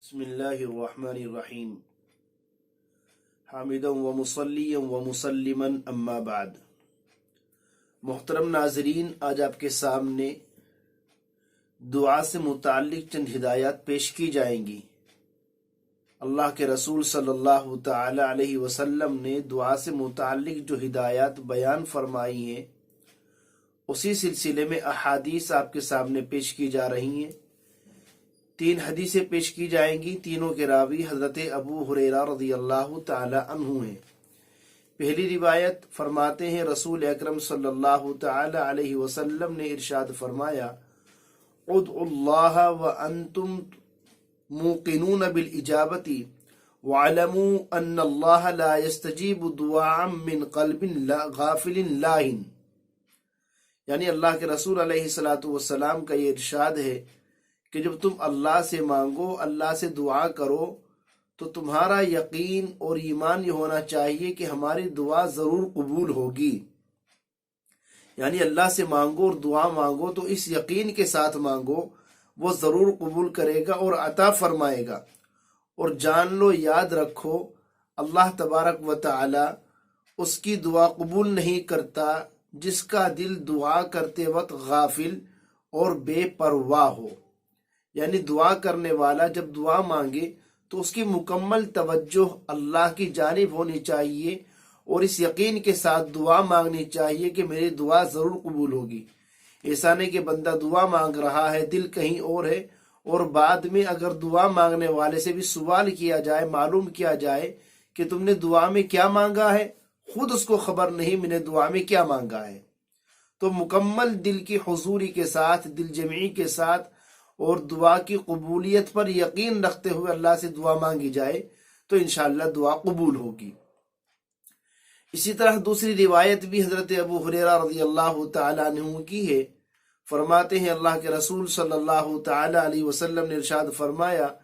बिस्मिल्लाहिर्रहमानिर्रहीम हामिदन व मुसल्लियन व मुसल्लिमन अम्मा बाद। मोहतरम नाजरीन, आज आपके सामने दुआ से मुताल्लिक चंद हिदायत पेश की जाएंगी। अल्लाह के रसूल सल्लल्लाहु तआला अलैहि वसल्लम ने दुआ से मुताल्लिक जो हिदायत बयान फरमाई हैं, उसी सिलसिले में अहादीस आपके सामने पेश की जा रही हैं। 3 हदीसें पेश की जाएंगी। तीनों के रावी हजरत अबू हुरैरा रज़ियल्लाहु ताला अन्हु हैं। पहली रिवायत फरमाते हैं, रसूल अकरम सल्लल्लाहु ताला अलैहि वसल्लम ने इरशाद फरमाया, उदउल्लाह व अंतुम मूक़िनून बिल इजाबती वअलमू अन्नल्लाह ला यस्तजीबु दुआअन मिन क़ल्बिन गाफिलिन लाहिन। यानी अल्लाह के रसूल अलैहि सलातु वस्सलाम का ये इरशाद है कि जब तुम अल्लाह से मांगो, अल्लाह से दुआ करो, तो तुम्हारा यकीन और ईमान ये होना चाहिए कि हमारी दुआ ज़रूर कबूल होगी। यानी अल्लाह से मांगो और दुआ मांगो तो इस यकीन के साथ मांगो, वो ज़रूर कबूल करेगा और अता फरमाएगा। और जान लो, याद रखो, अल्लाह तबारक व तआला उसकी दुआ कबूल नहीं करता जिसका दिल दुआ करते वक्त गाफिल और बेपरवाह हो। यानी दुआ करने वाला जब दुआ मांगे तो उसकी मुकम्मल तवज्जो अल्लाह की जानिब होनी चाहिए और इस यकीन के साथ दुआ मांगनी चाहिए कि मेरी दुआ ज़रूर कबूल होगी। ऐसा नहीं कि बंदा दुआ मांग रहा है, दिल कहीं और है, और बाद में अगर दुआ मांगने वाले से भी सवाल किया जाए, मालूम किया जाए कि तुमने दुआ में क्या मांगा है, खुद उसको खबर नहीं मैंने दुआ में क्या मांगा है। तो मुकम्मल दिल की हुजूरी के साथ, दिल जमी के साथ और दुआ की कबूलियत पर यकीन रखते हुए अल्लाह से दुआ मांगी जाए तो इंशाअल्लाह दुआ कबूल होगी। इसी तरह दूसरी रिवायत भी हजरत अबू हुरैरा रज़ियल्लाहु ताला अन्हु की है। फरमाते हैं, अल्लाह के रसूल सल्लल्लाहु ताला अलैहि वसल्लम ने इरशाद फरमाया,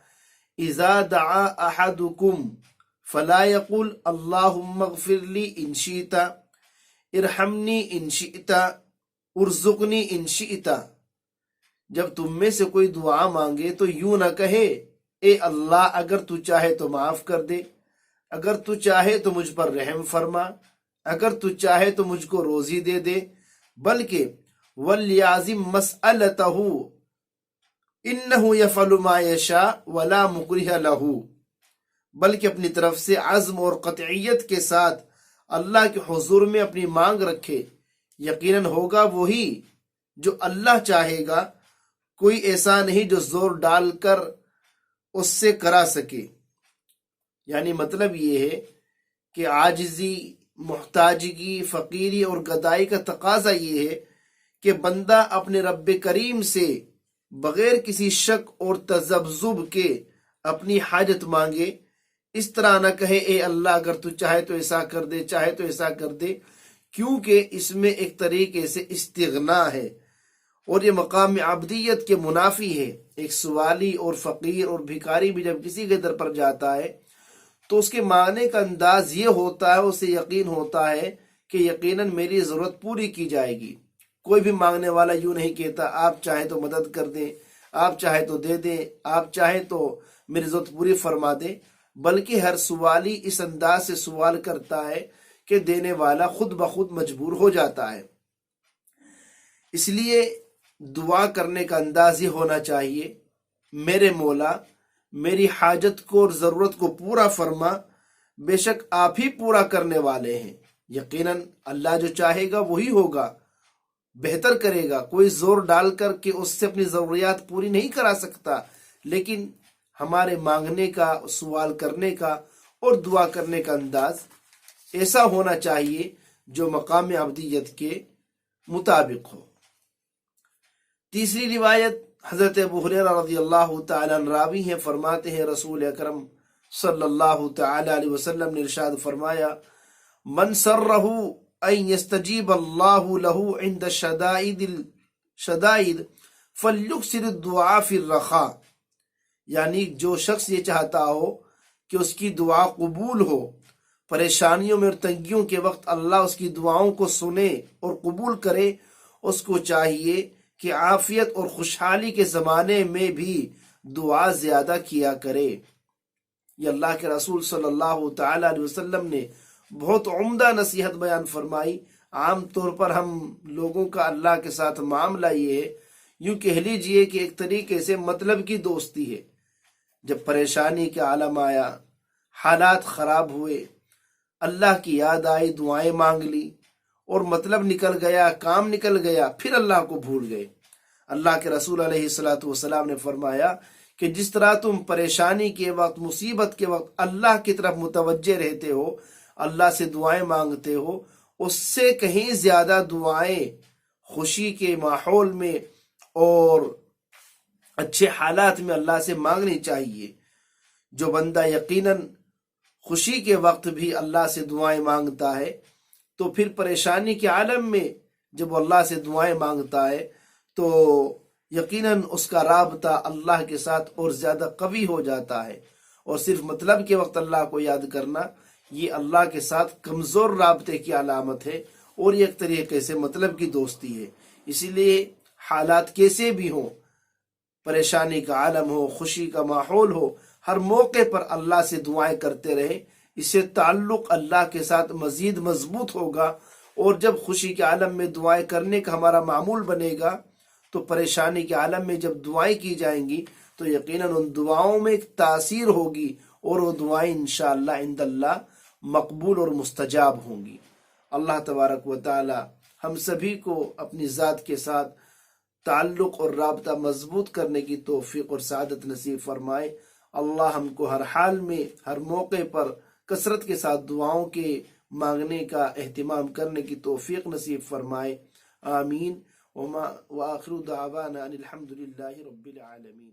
इज़ा दआ अहदुकुम फला यकुल अल्लाहुम्मा इग़फिरली इन शिअता इरहमनी इन शिअता उर्ज़ुक़नी इन शिअता। जब तुम में से कोई दुआ मांगे तो यूं न कहे, ए अल्लाह अगर तू चाहे तो माफ कर दे, अगर तू चाहे तो मुझ पर रहम फरमा, अगर तू चाहे तो मुझको रोजी दे दे, बल्कि वलियाजिम मसअलतहु इन्नहु यफअलु मा यशा वला मुकरिह लहू। बल्कि अपनी तरफ से अज़्म और क़तइयत के साथ अल्लाह के हुजूर में अपनी मांग रखे। यकीनन होगा वही जो अल्लाह चाहेगा, कोई ऐसा नहीं जो जोर डालकर उससे करा सके। यानी मतलब ये है कि आजिज़ी, मुहताजगी, फ़कीरी और गदाई का तकाजा ये है कि बंदा अपने रब करीम से बग़ैर किसी शक और तज़ब्ज़ुब के अपनी हाजत मांगे। इस तरह न कहे, ए अल्लाह अगर तू चाहे तो ऐसा कर दे, चाहे तो ऐसा कर दे, क्योंकि इसमें एक तरीके से इस्तिग़ना है और ये मकाम अब्दियत के मुनाफी है। एक सवाली और फ़कीर और भिखारी भी जब किसी के दर पर जाता है तो उसके मांगने का अंदाज ये होता है, उसे यकीन होता है कि यकीनन मेरी ज़रूरत पूरी की जाएगी। कोई भी मांगने वाला यूँ नहीं कहता, आप चाहे तो मदद कर दें, आप चाहे तो दे दें, आप चाहे तो मेरी ज़रूरत पूरी फरमा दें, बल्कि हर सवाली इस अंदाज से सवाल करता है कि देने वाला खुद ब खुद मजबूर हो जाता है। इसलिए दुआ करने का अंदाज ये होना चाहिए, मेरे मौला मेरी हाजत को और ज़रूरत को पूरा फरमा, बेशक आप ही पूरा करने वाले हैं। यकीनन अल्लाह जो चाहेगा वही होगा, बेहतर करेगा। कोई जोर डाल कर के उससे अपनी ज़रूरियात पूरी नहीं करा सकता, लेकिन हमारे मांगने का, सवाल करने का और दुआ करने का अंदाज ऐसा होना चाहिए जो मकाम अब्दियत के मुताबिक हो। तीसरी रिवायत हज़रत अबू हुरैरा रज़ियल्लाहु ताला अन्हु रावी हैं। फरमाते हैं, रसूल अकरम सल्लल्लाहु ताला अलैहि वसल्लम ने इरशाद फरमाया, मन सर्रहु अन यस्तजीब अल्लाहु लहू इंद शदाइद फल्युक्सिर दुआ फिर रखा। यानी जो शख्स ये चाहता हो कि उसकी दुआ कबूल हो, परेशानियों में और तंगियों के वक्त अल्लाह उसकी दुआओं को सुने और कबूल करे, उसको चाहिए कि आफियत और खुशहाली के ज़माने में भी دعا زیادہ کیا کرے۔ یہ اللہ کے رسول صلی اللہ تعالی علیہ وسلم نے بہت عمدہ نصیحت بیان فرمائی۔ عام طور پر ہم لوگوں کا اللہ کے ساتھ معاملہ یہ ہے، یوں کہہ لیجئے کہ ایک طریقے سے مطلب کی دوستی ہے۔ جب پریشانی کا عالم آیا، حالات خراب ہوئے، اللہ کی یاد آئی، دعائیں مانگ لی اور مطلب نکل گیا، کام نکل گیا، پھر اللہ کو بھول گئے۔ اللہ کے رسول علیہ الصلوۃ والسلام نے فرمایا کہ جس طرح تم پریشانی کے وقت، مصیبت کے وقت اللہ کی طرف متوجہ رہتے ہو، اللہ سے دعائیں مانگتے ہو، اس سے کہیں زیادہ دعائیں خوشی کے ماحول میں اور اچھے حالات میں اللہ سے مانگنی چاہیے۔ جو بندہ یقیناً خوشی کے وقت بھی اللہ سے دعائیں مانگتا ہے تو پھر پریشانی کے عالم میں جب وہ اللہ سے دعائیں مانگتا ہے تو یقیناً اس کا رابطہ اللہ کے ساتھ اور زیادہ قوی ہو جاتا ہے۔ اور صرف مطلب کے وقت اللہ کو یاد کرنا یہ اللہ کے ساتھ کمزور رابطے کی علامت ہے اور یہ ایک طریقے سے مطلب کی دوستی ہے۔ اسی لیے حالات کیسے بھی ہوں، پریشانی کا عالم ہو، خوشی کا ماحول ہو، ہر موقع پر اللہ سے دعائیں کرتے رہے۔ اس سے تعلق اللہ کے ساتھ مزید مضبوط ہوگا، اور جب خوشی کے عالم میں دعائیں کرنے کا ہمارا معمول بنے گا تو پریشانی کے عالم میں جب دعائیں کی جائیں گی تو یقیناً ان دعاؤں میں ایک تاثیر ہوگی اور وہ دعائیں انشاءاللہ عند اللہ مقبول اور مستجاب ہوں گی۔ اللہ تبارک و تعالی ہم سبھی کو اپنی ذات کے ساتھ تعلق اور رابطہ مضبوط کرنے کی توفیق اور سعادت نصیب فرمائے۔ اللہ ہم کو ہر حال میں، ہر موقع پر کثرت کے ساتھ دعاؤں کے مانگنے کا اہتمام کرنے کی توفیق نصیب فرمائے۔ آمین۔ وآخر دعوانا ان الحمد للہ رب العالمین۔